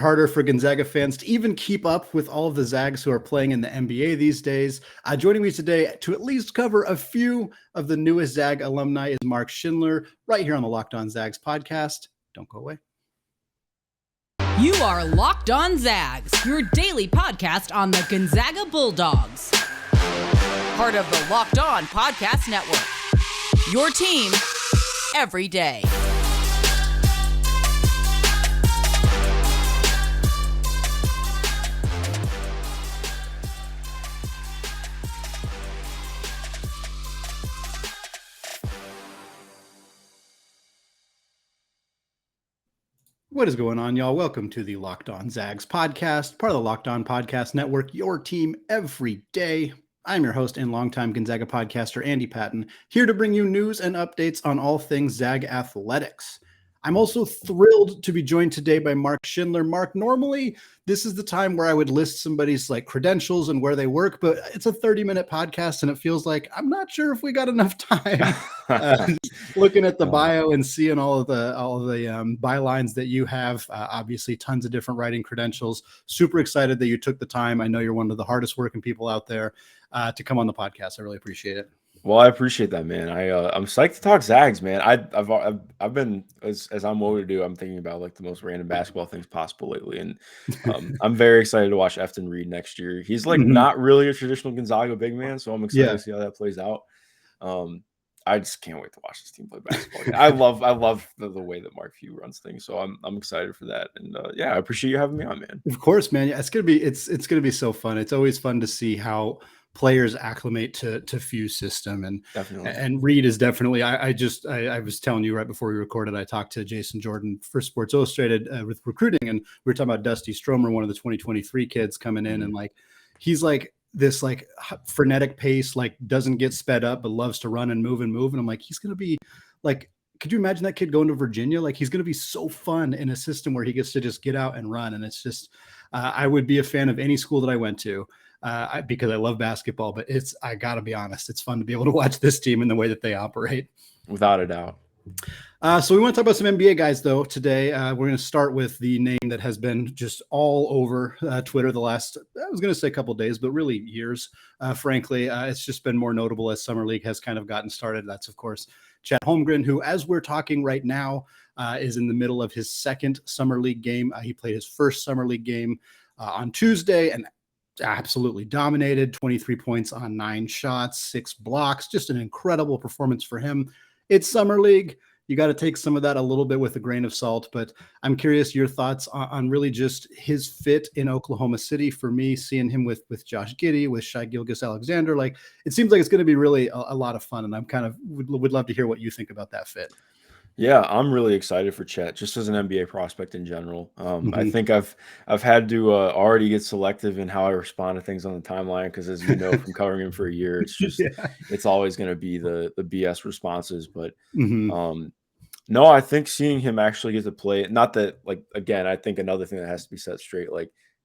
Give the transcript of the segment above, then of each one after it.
harder for Gonzaga fans to even keep up with all of the Zags who are playing in the NBA these days. Joining me today to at least cover a few of the newest Zag alumni is Mark Schindler, right here on the Locked On Zags podcast. Don't go away. You are Locked On Zags, your daily podcast on the Gonzaga Bulldogs. Part of the Locked On Podcast Network. Your team every day. What is going on, y'all? Welcome to the Locked On Zags podcast, part of the Locked On Podcast Network, your team every day. I'm your host and longtime Gonzaga podcaster, Andy Patton, here to bring you news and updates on all things Zag athletics. I'm also thrilled to be joined today by Mark Schindler. Mark, normally this is the time where I would list somebody's credentials and where they work, but it's a 30-minute podcast and it feels like I'm not sure if we got enough time. Looking at the bio and seeing all of the bylines that you have, obviously tons of different writing credentials. Super excited that you took the time. I know you're one of the hardest working people out there to come on the podcast. I really appreciate it. Well, I appreciate that, man. I'm psyched to talk Zags, man. I've been as I'm what to do. I'm thinking about the most random basketball things possible lately, and I'm very excited to watch Efton Reed next year. He's not really a traditional Gonzaga big man, so I'm excited to see how that plays out. I just can't wait to watch this team play basketball. I love the way that Mark Few runs things, so I'm excited for that. And I appreciate you having me on, man. Of course, man. Yeah, it's gonna be so fun. It's always fun to see how players acclimate to Few's system, and Reed is definitely. I was telling you right before we recorded, I talked to Jason Jordan for Sports Illustrated with recruiting, and we were talking about Dusty Stromer, one of the 2023 kids coming in, and he's this frenetic pace, doesn't get sped up, but loves to run and move. And I'm like, he's gonna be could you imagine that kid going to Virginia? He's gonna be so fun in a system where he gets to just get out and run. And it's just I would be a fan of any school that I went to. Because I love basketball, but I got to be honest, it's fun to be able to watch this team in the way that they operate. Without a doubt. So we want to talk about some NBA guys, though, today. We're going to start with the name that has been just all over Twitter the last, I was going to say a couple of days, but really years, frankly. It's just been more notable as Summer League has kind of gotten started. That's, of course, Chet Holmgren, who, as we're talking right now, is in the middle of his second Summer League game. He played his first Summer League game on Tuesday and absolutely dominated. 23 points on 9 shots, 6 blocks, just an incredible performance for him. It's Summer League. You got to take some of that a little bit with a grain of salt, but I'm curious your thoughts on really just his fit in Oklahoma City. For me, seeing him with Josh Giddey, with Shai Gilgeous-Alexander, it seems like it's going to be really a lot of fun, and I'm kind of would love to hear what you think about that fit. Yeah, I'm really excited for Chet, just as an NBA prospect in general. I think I've had to already get selective in how I respond to things on the timeline because, as you know, from covering him for a year, it's just it's always going to be the BS responses. But no, I think seeing him actually get to play, not that again, I think another thing that has to be set straight,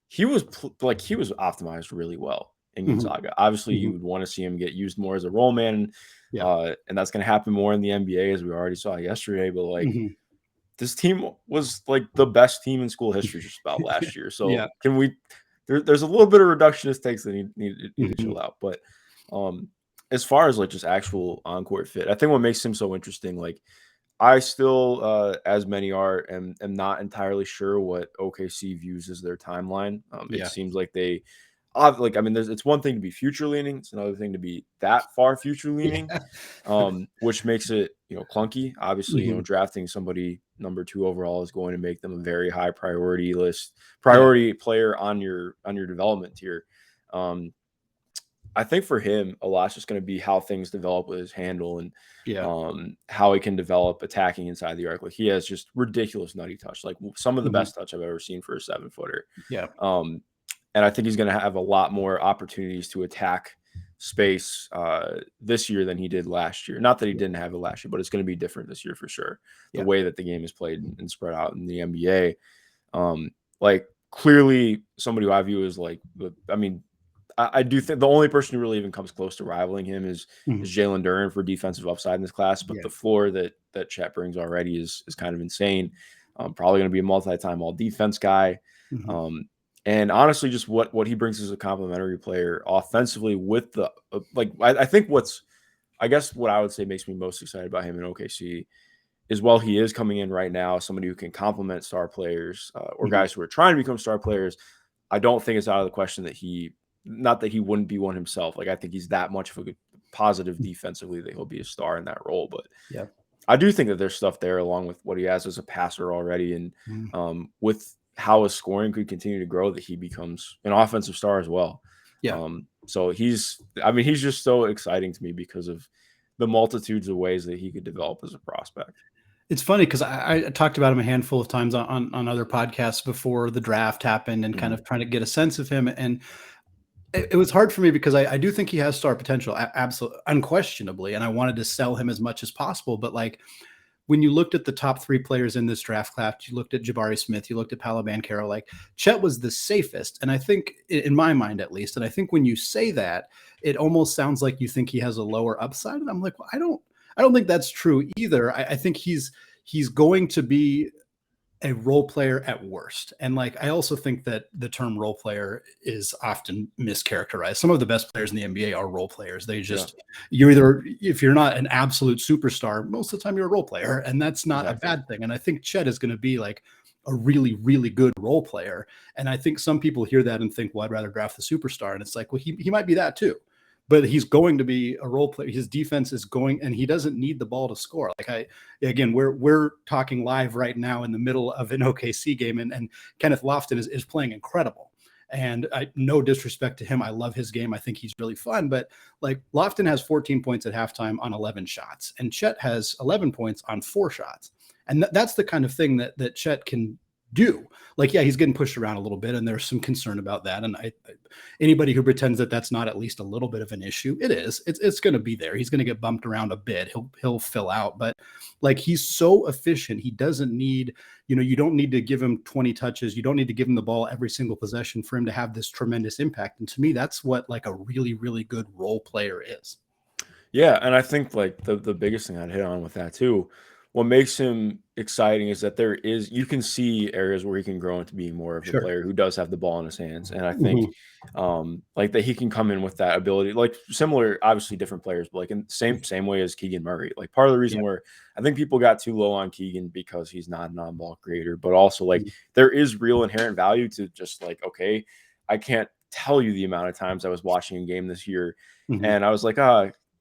he was optimized really well in Gonzaga. Obviously, you would want to see him get used more as a role man. And that's going to happen more in the NBA, as we already saw yesterday. But this team was the best team in school history just about last year. So can we? There's a little bit of reductionist takes that need to chill out. But as far as just actual on-court fit, I think what makes him so interesting, I still, as many are, am not entirely sure what OKC views as their timeline. It seems like they. It's one thing to be future leaning. It's another thing to be that far future leaning, which makes it, clunky. Obviously, drafting somebody number 2 overall is going to make them a very high priority player on your development tier. I think for him, a lot's just going to be how things develop with his handle and how he can develop attacking inside the arc. He has just ridiculous nutty touch, some of the best touch I've ever seen for a 7-footer. And I think he's going to have a lot more opportunities to attack space this year than he did last year. Not that he didn't have it last year, but it's going to be different this year for sure. The way that the game is played and spread out in the NBA. Clearly somebody who I view as I do think the only person who really even comes close to rivaling him is Jalen Duren for defensive upside in this class. But the floor that Chet brings already is kind of insane. Probably going to be a multi-time all defense guy. And honestly, just what he brings as a complementary player offensively with the I think I guess what I would say makes me most excited about him in OKC is while he is coming in right now, somebody who can complement star players or guys who are trying to become star players. I don't think it's out of the question that not that he wouldn't be one himself. Like I think he's that much of a good positive defensively that he'll be a star in that role. But Yeah. I do think that there's stuff there along with what he has as a passer already. And with how his scoring could continue to grow, that he becomes an offensive star as well. Yeah. So he's just so exciting to me because of the multitudes of ways that he could develop as a prospect. It's funny because I talked about him a handful of times on other podcasts before the draft happened and kind of trying to get a sense of him. And it was hard for me because I do think he has star potential, absolutely, unquestionably. And I wanted to sell him as much as possible. But like when you looked at the top 3 players in this draft class, you looked at Jabari Smith, you looked at Paolo Banchero, like Chet was the safest. And I think in my mind, at least, and I think when you say that, it almost sounds like you think he has a lower upside. And I'm like, well, I don't think that's true either. I think he's going to be a role player at worst. And like, I also think that the term role player is often mischaracterized. Some of the best players in the NBA are role players. They just, you're either, if you're not an absolute superstar, most of the time you're a role player, and that's not a bad thing. And I think Chet is going to be like a really, really good role player. And I think some people hear that and think, well, I'd rather draft the superstar. And it's like, well, he might be that too. But he's going to be a role player. His defense is going, and he doesn't need the ball to score. Like we're talking live right now in the middle of an OKC game, and Kenneth Lofton is playing incredible. And no disrespect to him, I love his game. I think he's really fun. But like Lofton has 14 points at halftime on 11 shots, and Chet has 11 points on 4 shots. And that's the kind of thing that Chet can do. Like, yeah, he's getting pushed around a little bit, and there's some concern about that. And anybody who pretends that that's not at least a little bit of an issue, it is. It's going to be there. He's going to get bumped around a bit. He'll fill out, but like he's so efficient. He doesn't need, you don't need to give him 20 touches. You don't need to give him the ball every single possession for him to have this tremendous impact. And to me, that's what like a really, really good role player is. Yeah, and I think like the biggest thing I'd hit on with that too, what makes him exciting is that you can see areas where he can grow into being more of a player who does have the ball in his hands. And I think like that he can come in with that ability, like similar, obviously different players, but like in the same way as Keegan Murray. Like part of the reason where I think people got too low on Keegan because he's not an on-ball creator, but also like there is real inherent value to just like, okay, I can't tell you the amount of times I was watching a game this year and I was like,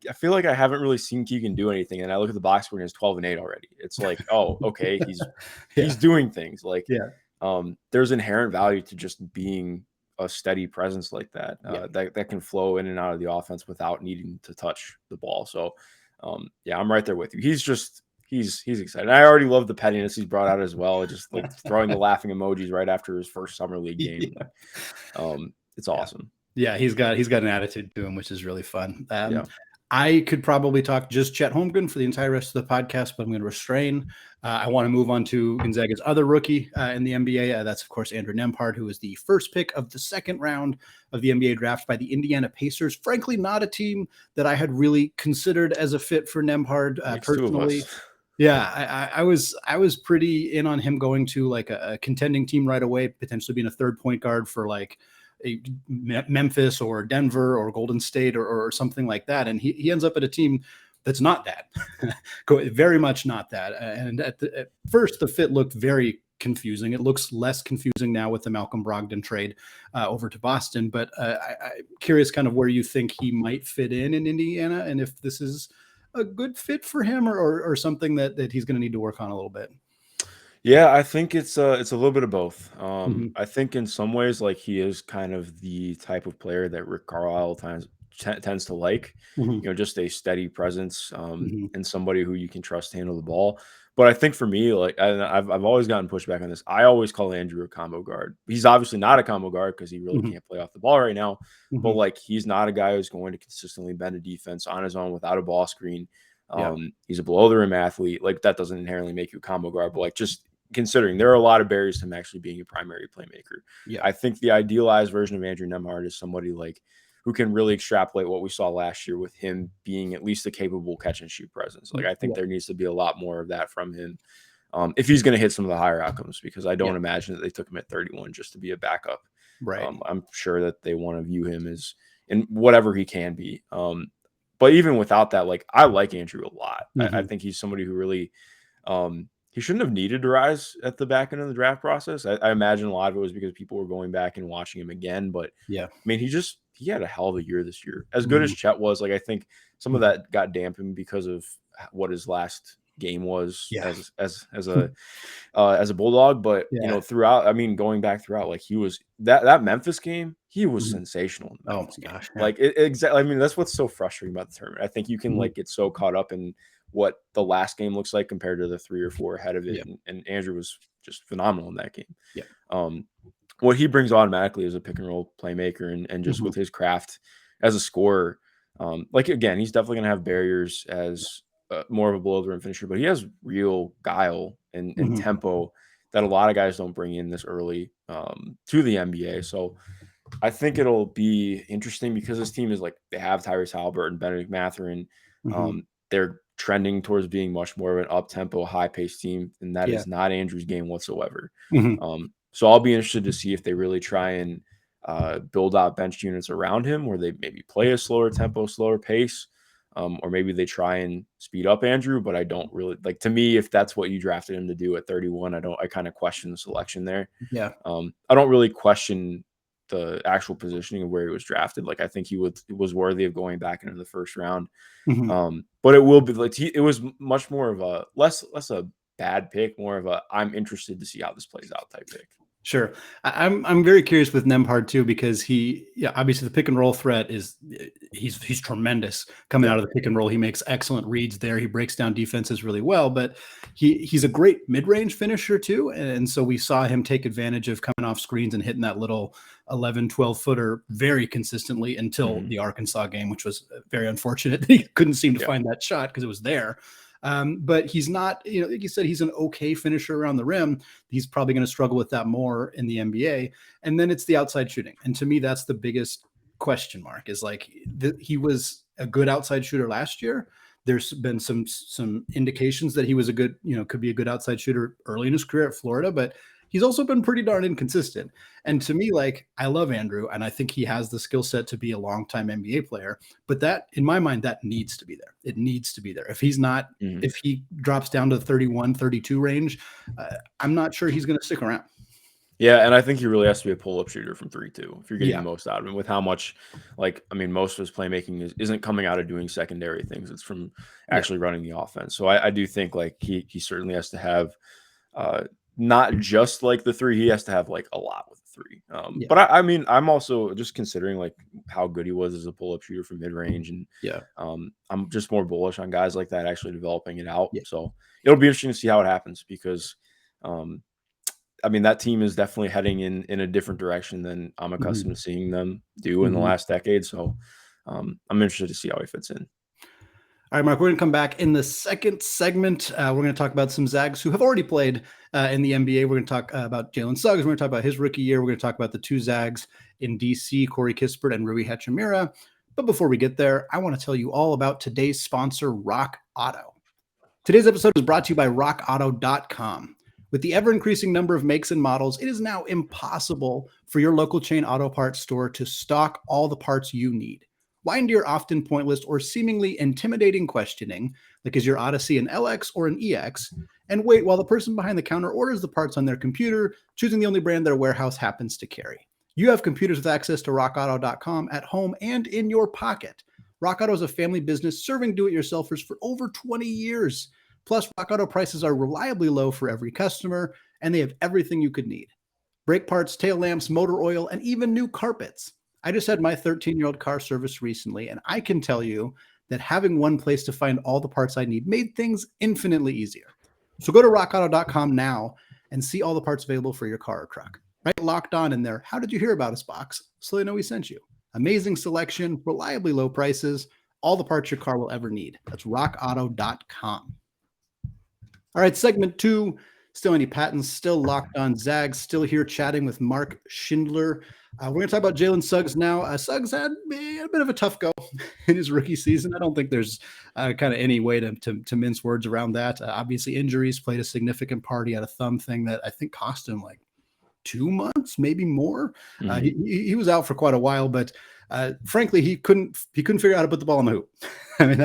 I feel like I haven't really seen Keegan do anything. And I look at the box score and he's 12-8 already. It's like, oh, okay. He's doing things like, there's inherent value to just being a steady presence like that, that can flow in and out of the offense without needing to touch the ball. So I'm right there with you. He's excited. I already love the pettiness he's brought out as well. Just like throwing the laughing emojis right after his first summer league game. It's awesome. Yeah. He's got an attitude to him, which is really fun. I could probably talk just Chet Holmgren for the entire rest of the podcast, but I'm going to restrain. I want to move on to Gonzaga's other rookie in the NBA. That's, of course, Andrew Nembhard, who was the first pick of the second round of the NBA draft by the Indiana Pacers. Frankly, not a team that I had really considered as a fit for Nembhard personally. Yeah, I was pretty in on him going to like a contending team right away, potentially being a third point guard for like a Memphis or Denver or Golden State or something like that. And he ends up at a team that's not that, very much not that. And at first, the fit looked very confusing. It looks less confusing now with the Malcolm Brogdon trade over to Boston. But I'm curious kind of where you think he might fit in Indiana and if this is a good fit for him or something that he's going to need to work on a little bit. Yeah, I think it's a little bit of both. I think in some ways, like he is kind of the type of player that Rick Carlisle tends to like, just a steady presence and somebody who you can trust to handle the ball. But I think for me, like I've always gotten pushback on this. I always call Andrew a combo guard. He's obviously not a combo guard because he really can't play off the ball right now. But like he's not a guy who's going to consistently bend a defense on his own without a ball screen. He's a below the rim athlete. Like that doesn't inherently make you a combo guard, but like just considering there are a lot of barriers to him actually being a primary playmaker. I think the idealized version of Andrew Nembhard is somebody like who can really extrapolate what we saw last year with him being at least a capable catch and shoot presence. Like I think there needs to be a lot more of that from him. if he's going to hit some of the higher outcomes, because I don't Yeah. imagine that they took him at 31 just to be a backup. Right. I'm sure that they want to view him as in whatever he can be. But even without that, like, I like Andrew a lot. I think he's somebody who really, he shouldn't have needed to rise at the back end of the draft process. I imagine a lot of it was because people were going back and watching him again. But Yeah. I mean, he had a hell of a year this year. As good as Chet was, like, I think some of that got dampened because of what his last game was as a Bulldog. But you know, throughout, I mean, going back throughout, like, he was that Memphis game, he was sensational in the Memphis game. Gosh, Like, exactly. I mean, that's what's so frustrating about the tournament. I think you can like get so caught up in what the last game looks like compared to the 3 or 4 ahead of it. And Andrew was just phenomenal in that game. What he brings automatically is a pick and roll playmaker, and just with his craft as a scorer. Like, again, he's definitely going to have barriers as more of a below the rim finisher, but he has real guile and tempo that a lot of guys don't bring in this early to the NBA. So I think it'll be interesting because this team is like, they have Tyrese Halliburton, Benedict Mathurin. They're trending towards being much more of an up-tempo, high-paced team, and that is not Andrew's game whatsoever. So I'll be interested to see if they really try and build out bench units around him, where they maybe play a slower tempo, slower pace, or maybe they try and speed up Andrew. But I don't really like, to me, if that's what you drafted him to do at 31, I kind of question the selection there. I don't really question the actual positioning of where he was drafted. Like, I think he was worthy of going back into the first round. But it will be like, it was much more of a less a bad pick, more of a I'm interested to see how this plays out type pick. Sure. I'm very curious with Nembhard too, because obviously the pick and roll threat is he's tremendous coming out of the pick and roll. He makes excellent reads there. He breaks down defenses really well, but he's a great mid-range finisher too. And so we saw him take advantage of coming off screens and hitting that little 11, 12 footer very consistently until the Arkansas game, which was very unfortunate. He couldn't seem to find that shot because it was there. But he's not, like you said, he's an okay finisher around the rim. He's probably going to struggle with that more in the NBA. And then it's the outside shooting. And to me, that's the biggest question mark, is like he was a good outside shooter last year. There's been some indications that he was a good, could be a good outside shooter early in his career at Florida, but he's also been pretty darn inconsistent. And to me, like, I love Andrew, and I think he has the skill set to be a longtime NBA player. But that, in my mind, that needs to be there. It needs to be there. If he's not, if he drops down to the 31, 32 range, I'm not sure he's going to stick around. Yeah, and I think he really has to be a pull-up shooter from 3 too, if you're getting the most out of him, with how much, like, I mean, most of his playmaking isn't coming out of doing secondary things. It's from actually running the offense. So I do think, like, he certainly has to have not just like the 3, he has to have like a lot with the 3. But I mean, I'm also just considering like how good he was as a pull-up shooter from mid-range, and I'm just more bullish on guys like that actually developing it out. So it'll be interesting to see how it happens, because I mean, that team is definitely heading in a different direction than I'm accustomed to seeing them do in the last decade. So I'm interested to see how he fits in. All right, Mark, we're going to come back in the second segment. We're going to talk about some Zags who have already played in the NBA. We're going to talk about Jalen Suggs. We're going to talk about his rookie year. We're going to talk about the 2 Zags in DC, Courtney Kispert and Rui Hachimura. But before we get there, I want to tell you all about today's sponsor, Rock Auto. Today's episode is brought to you by rockauto.com. With the ever-increasing number of makes and models, it is now impossible for your local chain auto parts store to stock all the parts you need. Why endure often pointless or seemingly intimidating questioning, like is your Odyssey an LX or an EX, and wait while the person behind the counter orders the parts on their computer, choosing the only brand their warehouse happens to carry? You have computers with access to rockauto.com at home and in your pocket. Rock Auto is a family business serving do-it-yourselfers for over 20 years. Plus, Rock Auto prices are reliably low for every customer, and they have everything you could need. Brake parts, tail lamps, motor oil, and even new carpets. I just had my 13-year-old car serviced recently, and I can tell you that having one place to find all the parts I need made things infinitely easier. So go to rockauto.com now and see all the parts available for your car or truck. Right, locked on in there. How did you hear about us box? So they know we sent you. Amazing selection, reliably low prices, all the parts your car will ever need. That's rockauto.com. All right, segment 2. Still Andy Patton, still Locked On Zags, still here chatting with Mark Schindler. We're going to talk about Jalen Suggs now. Suggs had a bit of a tough go in his rookie season. I don't think there's kind of any way to mince words around that. Obviously, injuries played a significant part. He had a thumb thing that I think cost him like 2 months, maybe more. He was out for quite a while, but frankly, he couldn't figure out how to put the ball in the hoop. I mean,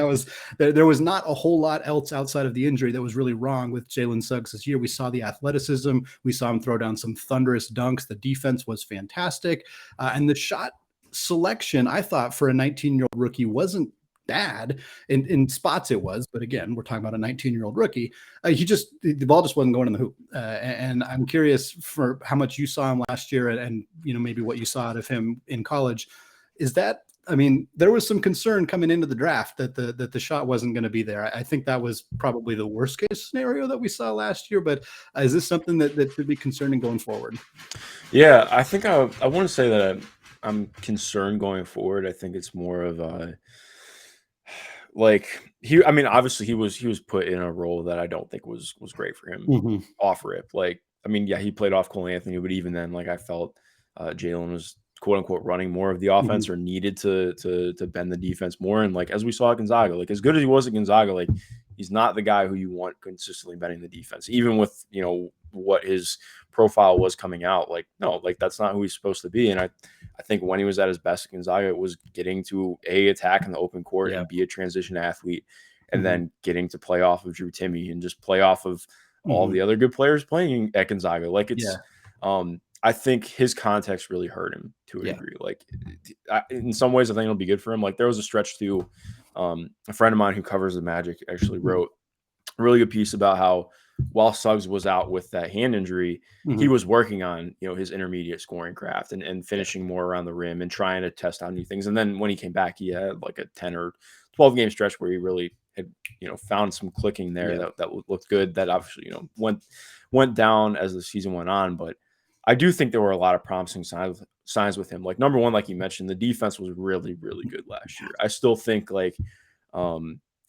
there was not a whole lot else outside of the injury that was really wrong with Jalen Suggs this year. We saw the athleticism. We saw him throw down some thunderous dunks. The defense was fantastic. And the shot selection, I thought, for a 19-year-old rookie wasn't bad. In spots it was, but again, we're talking about a 19-year-old rookie. The ball just wasn't going in the hoop. And I'm curious for how much you saw him last year and maybe what you saw out of him in college. Is that, I mean, there was some concern coming into the draft that the shot wasn't going to be there. I think that was probably the worst case scenario that we saw last year, but is this something that should be concerning going forward? Yeah, I think I want to say that I'm concerned going forward. I think it's more of obviously he was put in a role that I don't think was great for him off rip. He played off Cole Anthony, but even then, I felt Jalen was quote unquote running more of the offense or needed to bend the defense more. And as we saw at Gonzaga, as good as he was at Gonzaga, he's not the guy who you want consistently bending the defense, even with, what his profile was coming out. That's not who he's supposed to be. And I think when he was at his best at Gonzaga, it was getting to attack in the open court and be a transition athlete, and then getting to play off of Drew Timme and just play off of all the other good players playing at Gonzaga. I think his context really hurt him to a degree. In some ways, I think it'll be good for him. There was a stretch too. A friend of mine who covers the Magic actually wrote a really good piece about how while Suggs was out with that hand injury, he was working on, his intermediate scoring craft and finishing more around the rim and trying to test out new things. And then when he came back, he had a 10 or 12 game stretch where he really had, found some clicking there that looked good. That obviously, went down as the season went on. But I do think there were a lot of promising signs with him. Number one, like you mentioned, the defense was really, really good last year. I still think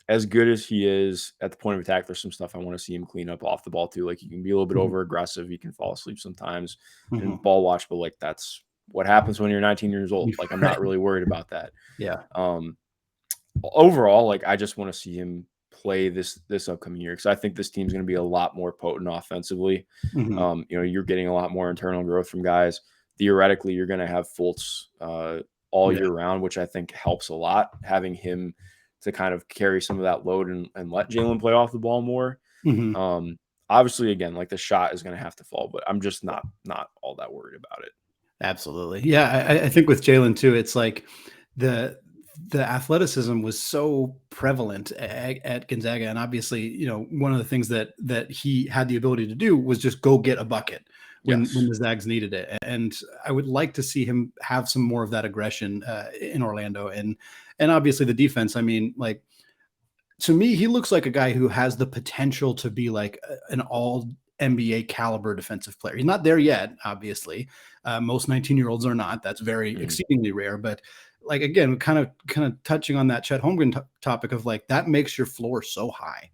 as good as he is at the point of attack, there's some stuff I want to see him clean up off the ball too. He can be a little bit over aggressive. He can fall asleep sometimes and ball watch, but that's what happens when you're 19 years old. I'm not really worried about that. Yeah. Overall, I just want to see him play this upcoming year, because I think this team's going to be a lot more potent offensively. You're getting a lot more internal growth from guys. Theoretically, you're going to have Fultz all year round, which I think helps a lot, having him to kind of carry some of that load and let Jalen play off the ball more. Obviously, again, the shot is going to have to fall, but I'm just not all that worried about it. Absolutely. Yeah, I think with Jalen too, it's the athleticism was so prevalent at Gonzaga. And obviously, one of the things that he had the ability to do was just go get a bucket when the Zags needed it. And I would like to see him have some more of that aggression in Orlando. And obviously the defense, to me, he looks like a guy who has the potential to be an all NBA caliber defensive player. He's not there yet, obviously. Most 19-year-olds are not. That's very exceedingly rare. But again, kind of touching on that Chet Holmgren topic of that makes your floor so high.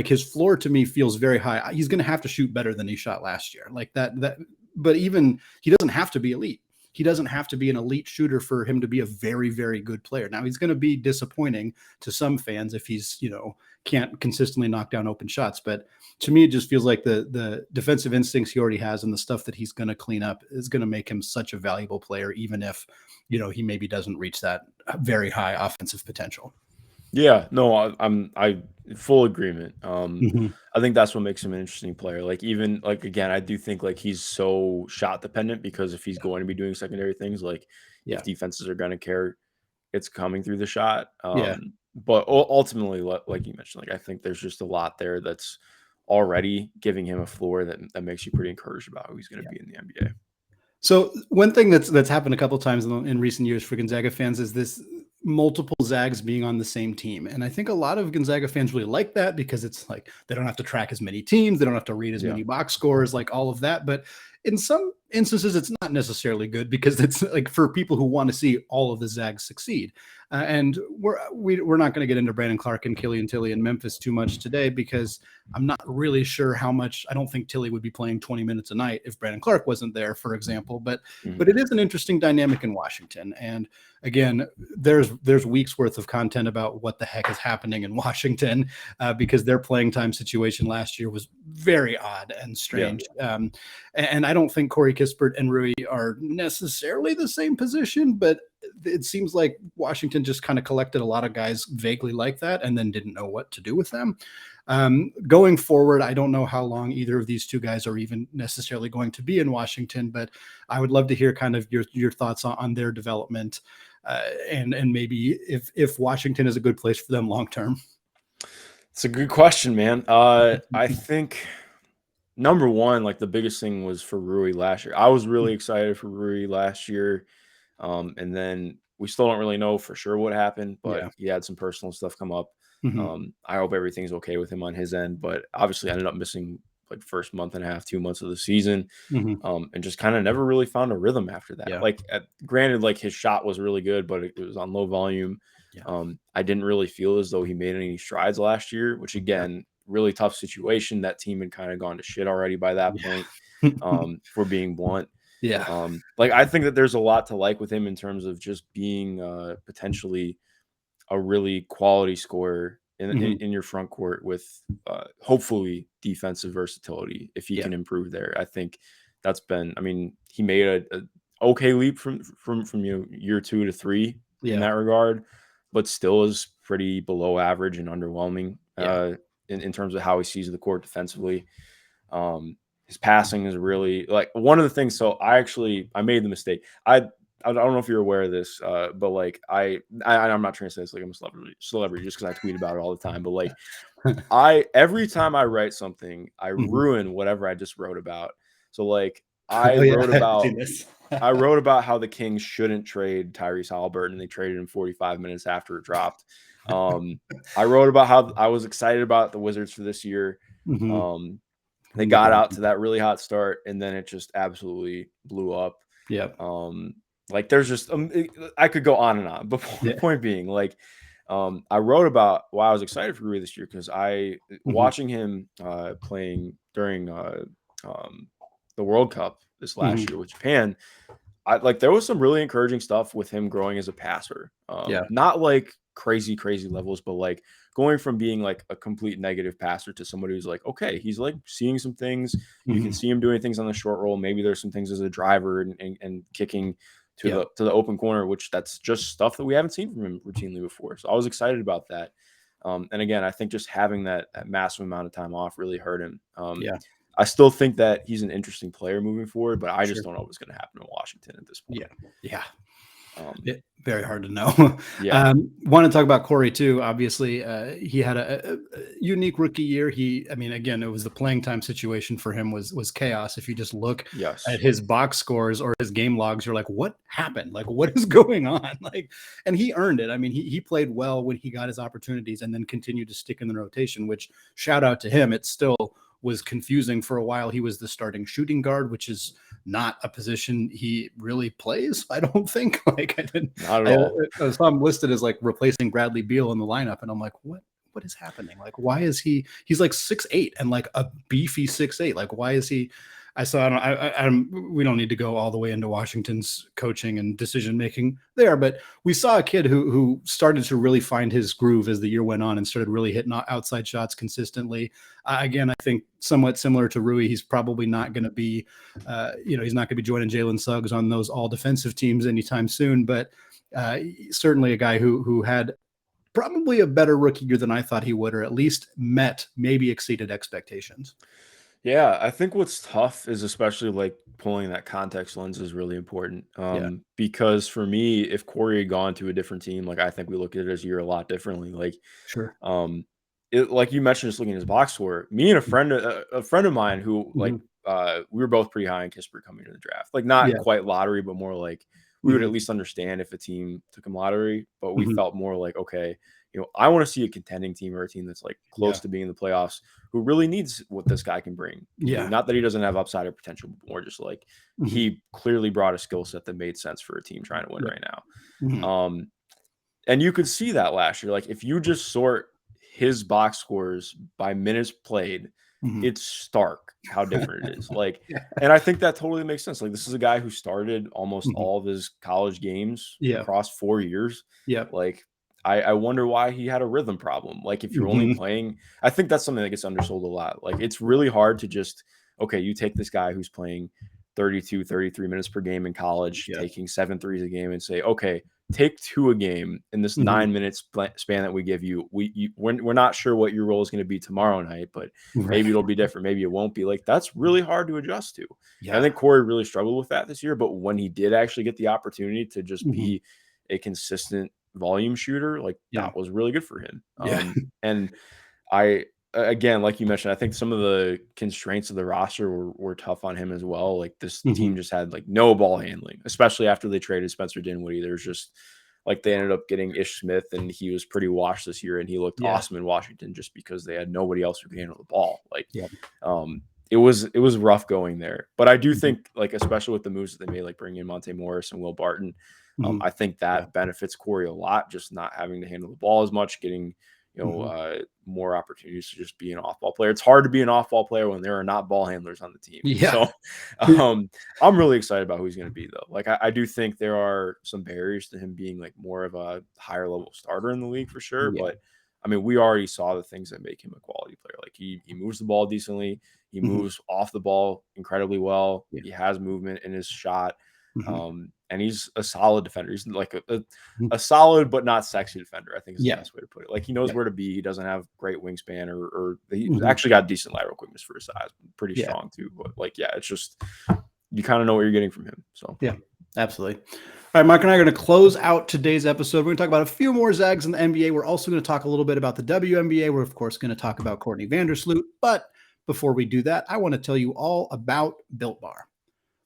His floor to me feels very high. He's going to have to shoot better than he shot last year. But even he doesn't have to be elite. He doesn't have to be an elite shooter for him to be a very, very good player. Now, he's going to be disappointing to some fans if he's, can't consistently knock down open shots. But to me, it just feels like the defensive instincts he already has and the stuff that he's going to clean up is going to make him such a valuable player, even if, he maybe doesn't reach that very high offensive potential. Yeah, no, I full agreement. I think that's what makes him an interesting player. Again, I do think he's so shot dependent, because if he's going to be doing secondary things, if defenses are going to care, it's coming through the shot. But ultimately, like you mentioned, I think there's just a lot there that's already giving him a floor that makes you pretty encouraged about who he's going to be in the NBA. So one thing that's happened a couple of times in recent years for Gonzaga fans is this multiple Zags being on the same team. And I think a lot of Gonzaga fans really like that, because it's they don't have to track as many teams. They don't have to read as many box scores, all of that. But in some instances, it's not necessarily good because it's like for people who want to see all of the Zags succeed. And we're not going to get into Brandon Clarke and Killian Tilly in Memphis too much today because I'm not really sure how much. I don't think Tilly would be playing 20 minutes a night if Brandon Clarke wasn't there, for example. But it is an interesting dynamic in Washington. And again, there's weeks worth of content about what the heck is happening in Washington because their playing time situation last year was very odd and strange. Yeah. And I don't think Corey Kispert and Rui are necessarily the same position, but it seems like Washington just kind of collected a lot of guys vaguely like that and then didn't know what to do with them. Going forward, I don't know how long either of these two guys are even necessarily going to be in Washington, but I would love to hear kind of your thoughts on their development and maybe if Washington is a good place for them long term. It's a good question, man. I think number one, like the biggest thing was for Rui last year. I was really excited for Rui last year. And then we still don't really know for sure what happened, but he had some personal stuff come up. I hope everything's okay with him on his end, but obviously I ended up missing like first month and a half, 2 months of the season, and just kind of never really found a rhythm after that. Like granted, like his shot was really good, but it was on low volume. I didn't really feel as though he made any strides last year, which again, really tough situation. That team had kind of gone to shit already by that point, for being blunt. Like I think that there's a lot to like with him in terms of just being potentially a really quality scorer in your front court with hopefully defensive versatility if he can improve there. I think that's been, I mean, he made a okay leap from year 2 to 3 in that regard, but still is pretty below average and underwhelming in terms of how he sees the court defensively. His passing is really like one of the things. So I made the mistake. I don't know if you're aware of this, but like I'm not trying to say this like I'm a celebrity just because I tweet about it all the time. But like every time I write something, I ruin whatever I just wrote about. So like I wrote about how the Kings shouldn't trade Tyrese Haliburton and they traded him 45 minutes after it dropped. I wrote about how I was excited about the Wizards for this year. They got out to that really hot start, and then it just absolutely blew up. Like there's just I could go on and on, but point being, like I wrote about why I was excited for Rui this year because watching him playing during the World Cup this last year with Japan, there was some really encouraging stuff with him growing as a passer. Not like crazy levels, but like going from being like a complete negative passer to somebody who's like, okay, he's like seeing some things. You can see him doing things on the short roll. Maybe there's some things as a driver and kicking to the open corner, which that's just stuff that we haven't seen from him routinely before. So I was excited about that. And again, I think just having that massive amount of time off really hurt him. I still think that he's an interesting player moving forward, but I just don't know what's going to happen in Washington at this point. Very hard to know. Want to talk about Corey too. Obviously, he had a unique rookie year. Again, it was the playing time situation for him was chaos. If you just look at his box scores or his game logs, you're like, what happened? Like, what is going on? Like, and he earned it. I mean, he played well when he got his opportunities and then continued to stick in the rotation, which shout out to him. It still was confusing for a while. He was the starting shooting guard, which is not a position he really plays. I don't think. Like I didn't. Not at all. I saw him listed as like replacing Bradley Beal in the lineup, and I'm like, what is happening? Like, why is he? He's like 6'8" and like a beefy 6'8". Like, why is he? We don't need to go all the way into Washington's coaching and decision making there, but we saw a kid who started to really find his groove as the year went on and started really hitting outside shots consistently. Again, I think somewhat similar to Rui, he's probably not going to be, he's not going to be joining Jalen Suggs on those all defensive teams anytime soon, but certainly a guy who had probably a better rookie year than I thought he would, or at least maybe exceeded expectations. Yeah, I think what's tough is especially like pulling that context lens is really important. Because for me, if Corey had gone to a different team, like I think we look at it as a year a lot differently. Like, like you mentioned, just looking at his box score, me and a friend of mine who like we were both pretty high in Kispert coming to the draft, like not quite lottery, but more like we would at least understand if a team took him lottery, but we Mhm. felt more like, okay, I want to see a contending team or a team that's like close to being in the playoffs who really needs what this guy can bring. Yeah. Not that he doesn't have upside or potential, but more just like he clearly brought a skill set that made sense for a team trying to win right now. And you could see that last year. Like if you just sort his box scores by minutes played, it's stark how different it is. Like, and I think that totally makes sense. Like this is a guy who started almost all of his college games across 4 years. Like I wonder why he had a rhythm problem. Like if you're only playing, I think that's something that gets undersold a lot. Like it's really hard to just, okay, you take this guy who's playing 32, 33 minutes per game in college, taking 7 threes a game and say, okay, take 2 a game in this 9 minutes span that we give you. We're not sure what your role is going to be tomorrow night, but maybe it'll be different. Maybe it won't be. Like that's really hard to adjust to. I think Corey really struggled with that this year, but when he did actually get the opportunity to just be a consistent volume shooter, like that was really good for him. And again, like you mentioned, I think some of the constraints of the roster were tough on him as well. Like this team just had like no ball handling, especially after they traded Spencer Dinwiddie. There's just like they ended up getting Ish Smith, and he was pretty washed this year, and he looked awesome in Washington just because they had nobody else who could handle the ball. Like, it was rough going there. But I do think, like, especially with the moves that they made, like bringing in Monte Morris and Will Barton, I think that benefits Corey a lot, just not having to handle the ball as much, getting more opportunities to just be an off-ball player. It's hard to be an off-ball player when there are not ball handlers on the team. So I'm really excited about who he's going to be, though. Like I do think there are some barriers to him being like more of a higher level starter in the league for sure. But I mean, we already saw the things that make him a quality player. Like he moves the ball decently. He moves off the ball incredibly well. He has movement in his shot. And he's a solid defender. He's like a solid but not sexy defender, I think is the best way to put it. Like he knows where to be. He doesn't have great wingspan or he's actually got decent lateral quickness for his size. Pretty strong too. But like, it's just you kind of know what you're getting from him. So yeah, absolutely. All right, Mark and I are going to close out today's episode. We're going to talk about a few more Zags in the NBA. We're also going to talk a little bit about the WNBA. We're, of course, going to talk about Courtney Vandersloot. But before we do that, I want to tell you all about Built Bar.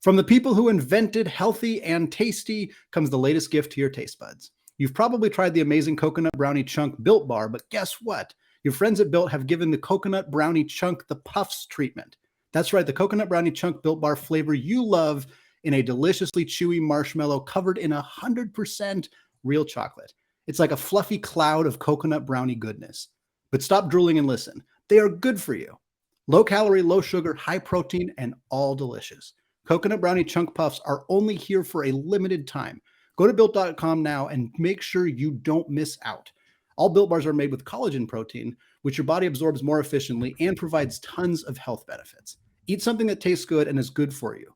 From the people who invented healthy and tasty comes the latest gift to your taste buds. You've probably tried the amazing coconut brownie chunk Built Bar, but guess what? Your friends at Built have given the coconut brownie chunk the Puffs treatment. That's right, the coconut brownie chunk Built Bar flavor you love in a deliciously chewy marshmallow covered in 100% real chocolate. It's like a fluffy cloud of coconut brownie goodness. But stop drooling and listen. They are good for you. Low calorie, low sugar, high protein, and all delicious. Coconut brownie chunk puffs are only here for a limited time. Go to Built.com now and make sure you don't miss out. All Built Bars are made with collagen protein, which your body absorbs more efficiently and provides tons of health benefits. Eat something that tastes good and is good for you.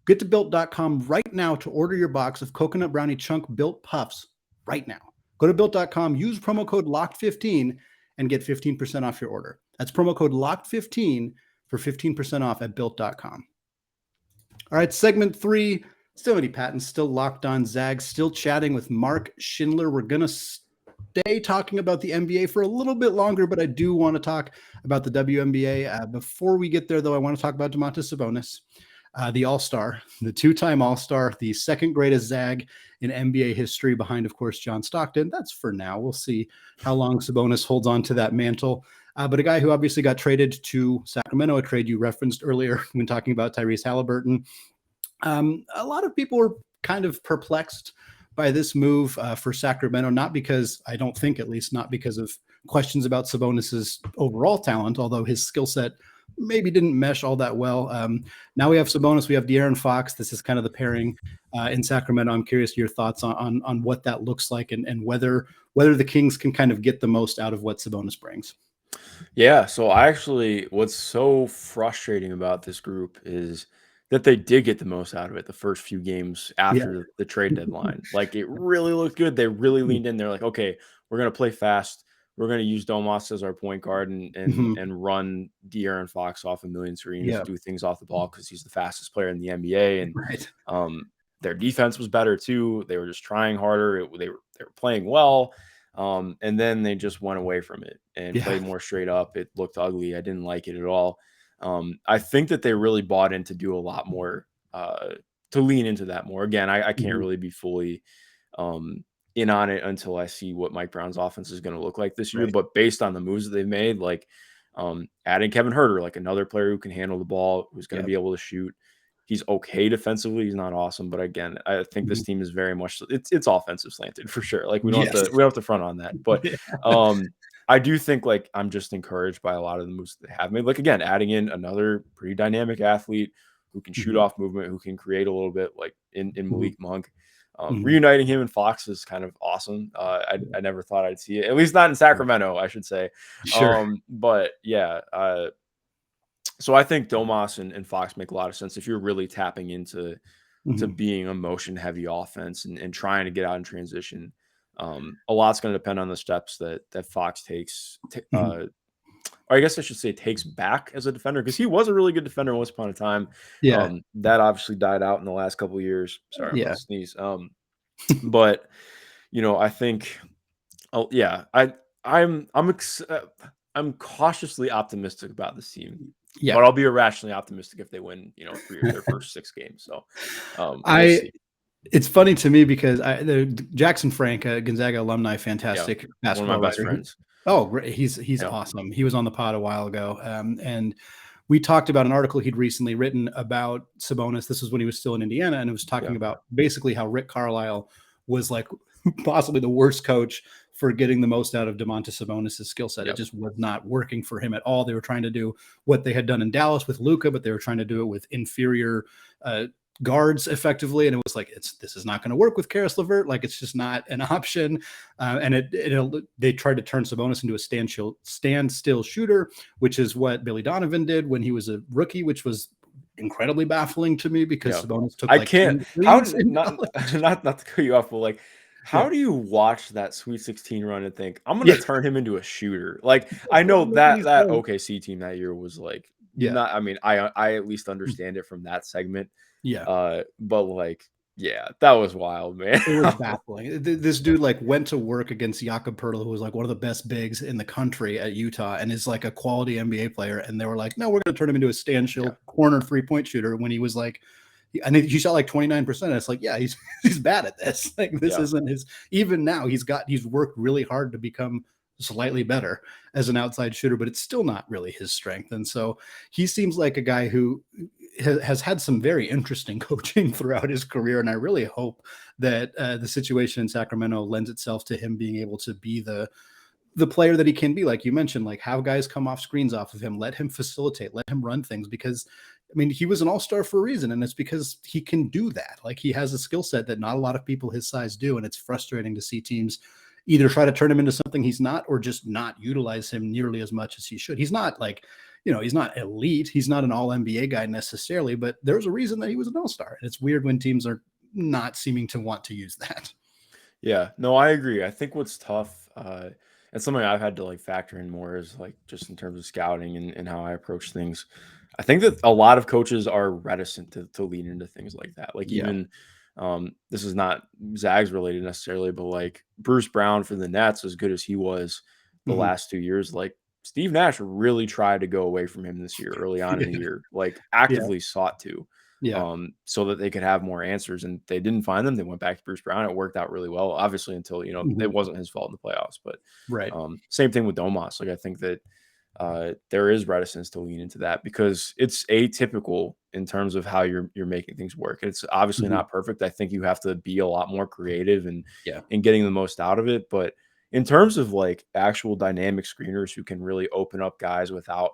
Get to Built.com right now to order your box of coconut brownie chunk Built Puffs right now. Go to Built.com, use promo code LOCKED15 and get 15% off your order. That's promo code LOCKED15 for 15% off at Built.com. All right, segment 3, still Eddie Patton, still locked on Zags, still chatting with Mark Schindler. We're going to stay talking about the NBA for a little bit longer, but I do want to talk about the WNBA. Before we get there, though, I want to talk about Domas Sabonis, the All-Star, the 2-time All-Star, the second greatest Zag in NBA history behind, of course, John Stockton. That's for now. We'll see how long Sabonis holds on to that mantle. But a guy who obviously got traded to Sacramento, a trade you referenced earlier when talking about Tyrese Halliburton. A lot of people were kind of perplexed by this move for Sacramento, not because, I don't think at least, not because of questions about Sabonis's overall talent, although his skill set maybe didn't mesh all that well. Now we have Sabonis, we have De'Aaron Fox. This is kind of the pairing in Sacramento. I'm curious your thoughts on what that looks like and whether the Kings can kind of get the most out of what Sabonis brings. Yeah, so what's so frustrating about this group is that they did get the most out of it the first few games after the trade deadline. Like it really looked good. They really leaned in. They're like, okay, we're going to play fast. We're going to use Domas as our point guard and run De'Aaron Fox off a million screens, do things off the ball because he's the fastest player in the NBA. And their defense was better too. They were just trying harder. They were playing well. And then they just went away from it and played more straight up. It looked ugly. I didn't like it at all. I think that they really bought in to do a lot more lean into that more. Again, I can't Mhm. really be fully in on it until I see what Mike Brown's offense is going to look like this year. Right. But based on the moves that they've made, like adding Kevin Huerter, like another player who can handle the ball, who's going to Yep. be able to shoot. He's okay defensively. He's not awesome, but again, I think this Mhm. team is very much it's offensive slanted for sure. Like we don't Yes. have to front on that. But Yeah. I do think like I'm just encouraged by a lot of the moves that they have made. Like again, adding in another pretty dynamic athlete who can shoot Mhm. off movement, who can create a little bit, like in Mhm. Malik Monk. Mhm. Reuniting him and Fox is kind of awesome. I never thought I'd see it, at least not in Sacramento, I should say. Sure. But yeah, so I think Domas and Fox make a lot of sense if you're really tapping into Mhm. being a motion heavy offense and trying to get out in transition. A lot's going to depend on the steps that Fox takes. Mhm. Or I guess I should say takes back as a defender, because he was a really good defender once upon a time. Yeah. That obviously died out in the last couple of years. Sorry, I'm about Yeah. to sneeze. But I think, oh yeah, I'm cautiously optimistic about this team, Yeah. but I'll be irrationally optimistic if they win, 3 of their first 6 games. So we'll I see. It's funny to me because the Jackson Frank, Gonzaga alumni, Yeah, fantastic one of my basketball best writer. friends. Oh, great. He's Yeah, awesome. He was on the pod a while ago. And we talked about an article he'd recently written about Sabonis. This was when he was still in Indiana, and it was yeah, talking about basically how Rick Carlisle was like possibly the worst coach for getting the most out of Domantas Sabonis' skill set. It yep, just was not working for him at all. They were trying to do what they had done in Dallas with Luka, but they were trying to do it with inferior guards effectively, and it was like this is not going to work with Karis LeVert. Like it's just not an option. And they tried to turn Sabonis into a standstill shooter, which is what Billy Donovan did when he was a rookie, which was incredibly baffling to me because yeah. Sabonis took I like can't. 10 How threes in not college. not to cut you off, but like, Yeah, how do you watch that Sweet 16 run and think I'm gonna yeah. turn him into a shooter? Like I It know doesn't make any that sense. OKC team that year was like Yeah, not. I mean, I at least understand it from that segment. yeah. But like, yeah, that was wild, man. It was baffling. This dude like went to work against Jakob Poeltl, who was like one of the best bigs in the country at Utah, and is like a quality NBA player. And they were like, "No, we're going to turn him into a Yeah, standstill corner 3-point shooter." When he was like, I think he shot like 29%. It's like, yeah, he's he's bad at this. Like this yeah, isn't his. Even now, he's worked really hard to become slightly better as an outside shooter, but it's still not really his strength. And so he seems like a guy who has had some very interesting coaching throughout his career. And I really hope that the situation in Sacramento lends itself to him being able to be the player that he can be. Like you mentioned, like have guys come off screens off of him, let him facilitate, let him run things, because I mean, he was an all-star for a reason, and it's because he can do that. Like he has a skill set that not a lot of people his size do, and it's frustrating to see teams either try to turn him into something he's not or just not utilize him nearly as much as he should. He's not like, he's not elite. He's not an all NBA guy necessarily, but there's a reason that he was an all-star. And it's weird when teams are not seeming to want to use that. yeah. No, I agree. I think what's tough, and something I've had to like factor in more is like just in terms of scouting and how I approach things. I think that a lot of coaches are reticent to lean into things like that. Like Yeah. even this is not Zags related necessarily, but like Bruce Brown for the Nets, as good as he was the Mhm. last 2 years, like Steve Nash really tried to go away from him this year, early on in the Yeah. year, like Yeah. actively sought to, Yeah. so that they could have more answers, and they didn't find them. They went back to Bruce Brown. It worked out really well, obviously, until Mhm. it wasn't his fault in the playoffs. But Right. same thing with Domas. Like I think that there is reticence to lean into that because it's atypical in terms of how you're making things work. It's obviously Mhm. not perfect. I think you have to be a lot more creative and Yeah. in getting the most out of it. But in terms of like actual dynamic screeners who can really open up guys without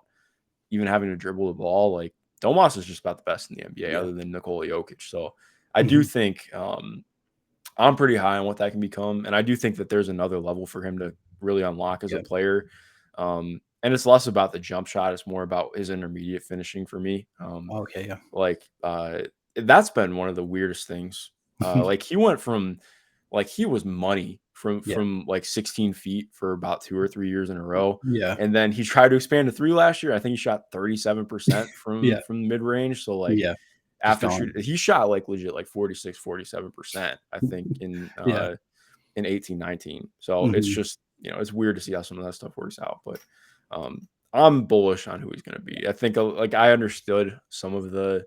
even having to dribble the ball, like Domas is just about the best in the NBA Yeah. other than Nikola Jokic. So I do Mhm. think I'm pretty high on what that can become. And I do think that there's another level for him to really unlock as a Yeah. player. And it's less about the jump shot. It's more about his intermediate finishing for me. Okay. Yeah. Like that's been one of the weirdest things. Like he went from like he was money Yeah. from like 16 feet for about 2 or 3 years in a row. Yeah. And then he tried to expand to 3 last year. I think he shot 37% Yeah. from mid range. So like Yeah. Just after gone. shooting, he shot like legit like 46, 47%, I think Yeah. in 18, 19. So it's Mhm. just, it's weird to see how some of that stuff works out. But I'm bullish on who he's going to be. I think like I understood some of the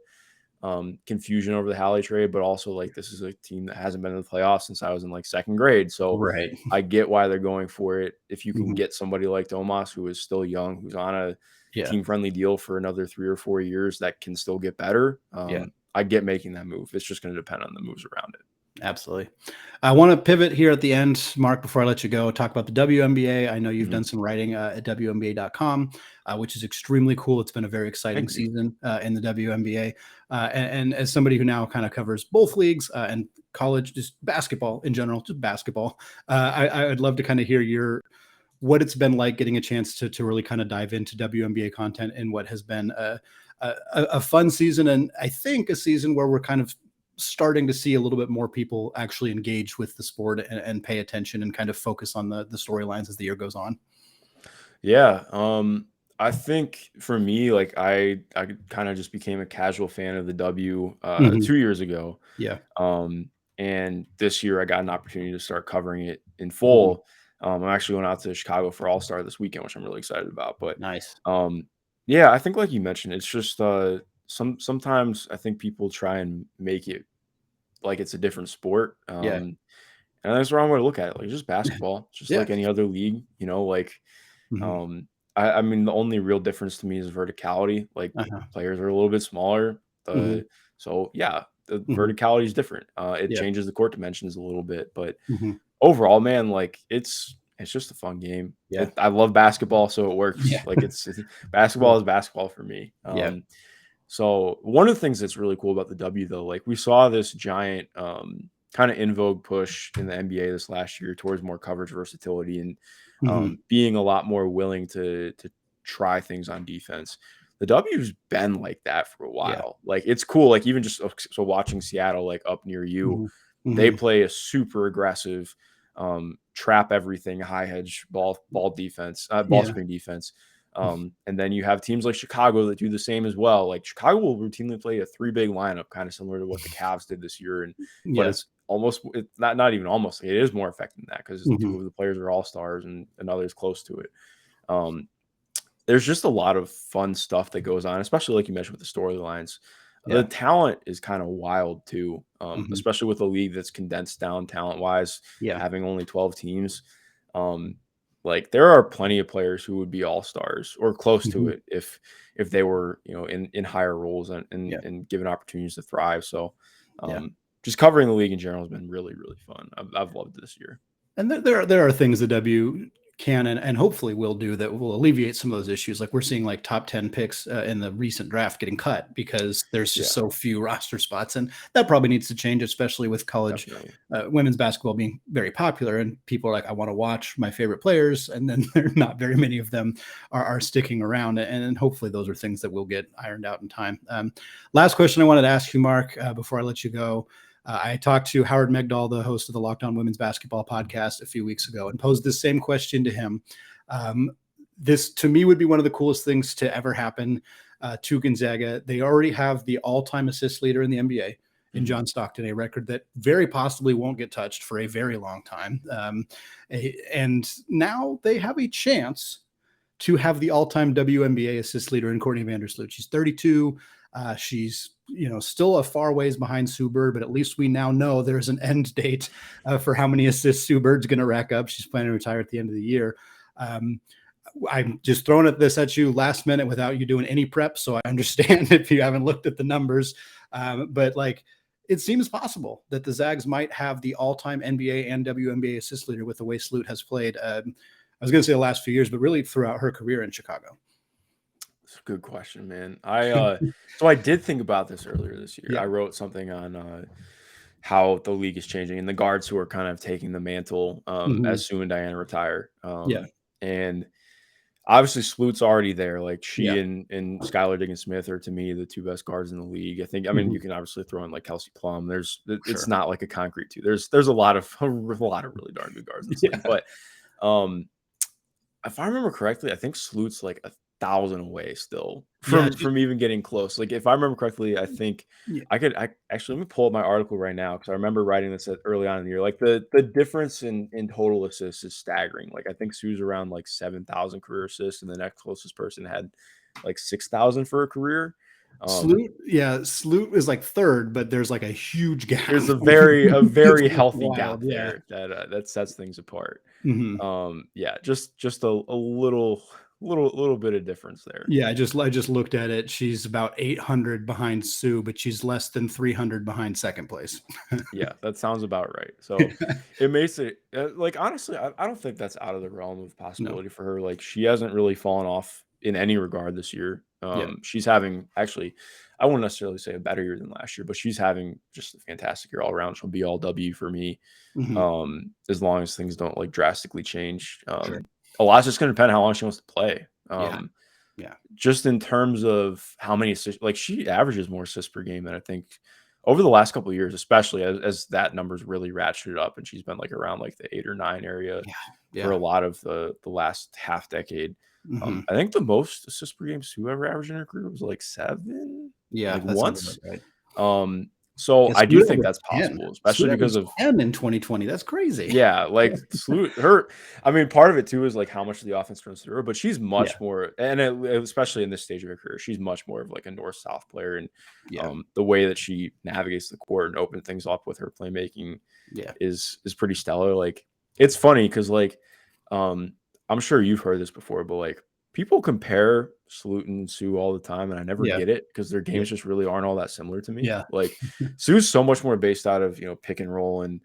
confusion over the Halle trade, but also like this is a team that hasn't been in the playoffs since I was in like second grade. So Right. I get why they're going for it. If you can Mhm. get somebody like Domas, who is still young, who's on a Yeah. team-friendly deal for another 3 or 4 years that can still get better, Yeah. I get making that move. It's just going to depend on the moves around it. Absolutely. I want to pivot here at the end, Mark, before I let you go, talk about the WNBA. I know you've done some writing at WNBA.com, which is extremely cool. It's been a very exciting season in the WNBA. And as somebody who now kind of covers both leagues and college, just basketball in general, just basketball, I'd love to kind of hear what it's been like getting a chance to really kind of dive into WNBA content in what has been a fun season. And I think a season where we're kind of starting to see a little bit more people actually engage with the sport and pay attention and kind of focus on the storylines as the year goes on. Yeah. I think for me, like I kind of just became a casual fan of the W 2 years ago. Yeah. And this year I got an opportunity to start covering it in Mhm. full. I'm actually going out to Chicago for All-Star this weekend, which I'm really excited about. But Nice. yeah, I think like you mentioned, it's just sometimes I think people try and make it like it's a different sport. Yeah. And that's the wrong way to look at it. Like, it's just basketball, it's just Yeah. like any other league, like, Mhm. I mean, the only real difference to me is verticality. Like, Uh-huh. players are a little bit smaller. Mhm. So yeah, the Mhm. verticality is different. It Yeah. changes the court dimensions a little bit, but Mhm. overall, man, like it's just a fun game. Yeah. I love basketball, so it works. Yeah. Like basketball is basketball for me. Yeah. So one of the things that's really cool about the W though, like we saw this giant kind of in vogue push in the NBA this last year towards more coverage versatility and Mhm. being a lot more willing to try things on defense. The W's been like that for a Yeah. while. Like it's cool. Like even just so watching Seattle like up near you, Mhm. they Mhm. play a super aggressive trap everything high hedge ball defense, ball Yeah. screen defense. And then you have teams like Chicago that do the same as well. Like Chicago will routinely play a 3 big lineup, kind of similar to what the Cavs did this year. But Yeah. it's not even almost. It is more effective than that because Mhm. 2 of the players are all stars and others close to it. Um, there's just a lot of fun stuff that goes on, especially like you mentioned with the storylines. The Yeah. talent is kind of wild too, Mhm. especially with a league that's condensed down talent wise, Yeah. having only 12 teams. Um, like there are plenty of players who would be all stars or close to Mhm. it if they were in higher roles Yeah. and given opportunities to thrive. So Yeah. just covering the league in general has been really really fun. I've loved this year. And there are things the W can and hopefully will do that will alleviate some of those issues. Like we're seeing like top 10 picks in the recent draft getting cut because there's just Yeah, so few roster spots. And that probably needs to change, especially with college definitely. women's basketball being very popular. And people are like, I want to watch my favorite players. And then there are not very many of them are sticking around. And hopefully those are things that will get ironed out in time. Last question I wanted to ask you, Mark, before I let you go. I talked to Howard Megdal, the host of the Locked On Women's Basketball podcast, a few weeks ago, and posed this same question to him. This, to me, would be one of the coolest things to ever happen to Gonzaga. They already have the all-time assist leader in the NBA in John Stockton, a record that very possibly won't get touched for a very long time. And now they have a chance to have the all-time WNBA assist leader in Courtney Vandersloot. She's 32. She's still a far ways behind Sue Bird, but at least we now know there's an end date for how many assists Sue Bird's going to rack up. She's planning to retire at the end of the year. I'm just throwing this at you last minute without you doing any prep, so I understand if you haven't looked at the numbers. But like, it seems possible that the Zags might have the all-time NBA and WNBA assist leader with the way Sloot has played. I was going to say the last few years, but really throughout her career in Chicago. It's a good question, man. So I did think about this earlier this year. Yeah. I wrote something on how the league is changing and the guards who are kind of taking the mantle Mhm. as Sue and Diana retire. Yeah. And obviously Sloot's already there. Like Yeah. she and Skylar Diggins-Smith are to me the 2 best guards in the league. I mean, Mhm. you can obviously throw in like Kelsey Plum. It's Sure. not like a concrete two. There's a lot of really darn good guards in this league. Yeah. But um if I remember correctly, I think Sloot's like 1,000 away still Yeah. from even getting close. Like if I remember correctly, I think Yeah. I actually let me pull up my article right now because I remember writing this early on in the year. Like the difference in total assists is staggering. Like I think Sue's around like 7,000 career assists, and the next closest person had like 6,000 for a career. Sloot is like third, but there's like a huge gap. There's a very healthy wild, gap there that sets things apart. Mm-hmm. Just a little bit of difference there. Yeah, I just looked at it. She's about 800 behind Sue, but she's less than 300 behind second place. Yeah, that sounds about right. So it makes it like, honestly, I don't think that's out of the realm of possibility for her. Like, she hasn't really fallen off in any regard this year. She's having, actually, I wouldn't necessarily say a better year than last year, but she's having just a fantastic year all around. She'll be all W for me. As long as things don't like drastically change. Sure. A lot's just going to depend on how long she wants to play. Yeah. Just in terms of how many assists, like, she averages more assists per game than I think over the last couple of years, especially as that number's really ratcheted up, and she's been like around like the 8 or 9 area for a lot of the last half decade. I think the most assists per game Sue ever averaged in her career was like 7. Yeah, like that once. Right. So I do think that's possible, especially because of 10 in 2020. That's crazy. Yeah, like her. I mean, part of it too is like how much the offense runs through her, but she's much more, and especially in this stage of her career, she's much more of like a north-south player, and the way that she navigates the court and opens things up with her playmaking, is pretty stellar. Like, it's funny because like, I'm sure you've heard this before, but like, people compare Sloot and Sue all the time, and I never get it because their games just really aren't all that similar to me. Yeah. Like, Sue's so much more based out of, pick and roll and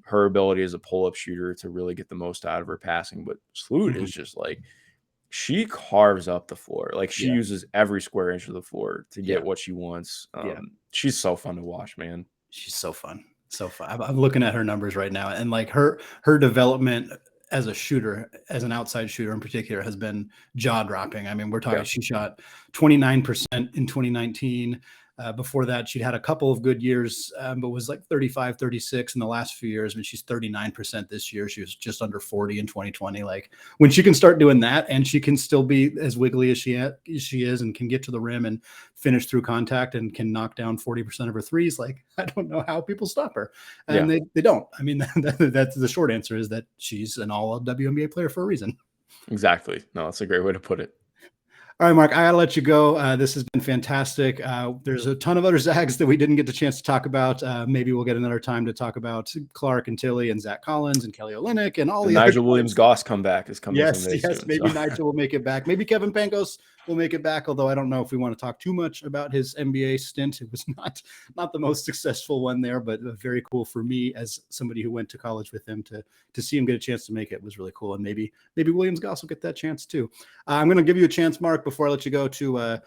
her ability as a pull-up shooter to really get the most out of her passing. But Sloot is just like, she carves up the floor. Like, she uses every square inch of the floor to get what she wants. She's so fun to watch, man. She's so fun. So fun. I'm looking at her numbers right now, and like her development as a shooter, as an outside shooter in particular, has been jaw-dropping. I mean, we're talking, she shot 29% in 2019. Before that, she'd had a couple of good years, but was like 35, 36 in the last few years. I mean, she's 39% this year. She was just under 40 in 2020. Like, when she can start doing that, and she can still be as wiggly as she is, and can get to the rim and finish through contact, and can knock down 40% of her threes, like, I don't know how people stop her. And they don't. I mean, that's the short answer, is that she's an all WNBA player for a reason. Exactly. No, that's a great way to put it. All right, Mark, I got to let you go. This has been fantastic. There's a ton of other Zags that we didn't get the chance to talk about. Maybe we'll get another time to talk about Clarke and Tilly and Zach Collins and Kelly Olynyk and all the Nigel Williams-Goss comeback is coming. Yes, maybe Nigel will make it back. Maybe Kevin Pangos will make it back, although I don't know if we want to talk too much about his NBA stint. It was not the most successful one there, but very cool for me as somebody who went to college with him to see him get a chance to make it was really cool. And maybe Williams-Goss will get that chance too. I'm going to give you a chance, Mark, before I let you go, to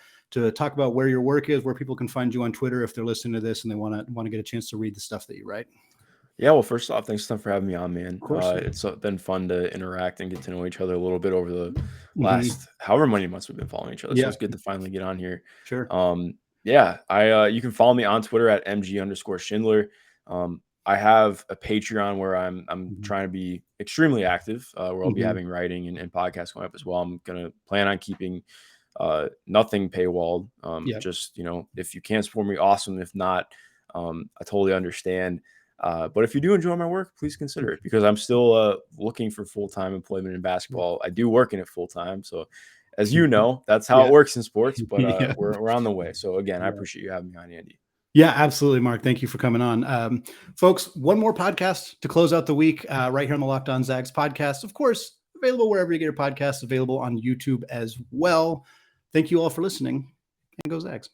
talk about where your work is, where people can find you on Twitter if they're listening to this and they want to get a chance to read the stuff that you write. Yeah, well, first off, thanks for having me on, man. Of course, it's been fun to interact and get to know each other a little bit over the last however many months we've been following each other. So it's good to finally get on here. Sure. You can follow me on Twitter at @MG_Schindler. I have a Patreon where I'm trying to be extremely active, where I'll be having writing and podcasts going up as well. I'm gonna plan on keeping nothing paywalled. Just, if you can support me, awesome. If not, I totally understand. But if you do enjoy my work, please consider it, because I'm still looking for full-time employment in basketball. I do work in it full-time. So as you know, that's how it works in sports, but we're on the way. So again, I appreciate you having me on, Andy. Yeah, absolutely, Mark. Thank you for coming on. Folks, one more podcast to close out the week, right here on the Locked On Zags podcast. Of course, available wherever you get your podcasts, available on YouTube as well. Thank you all for listening, and go Zags.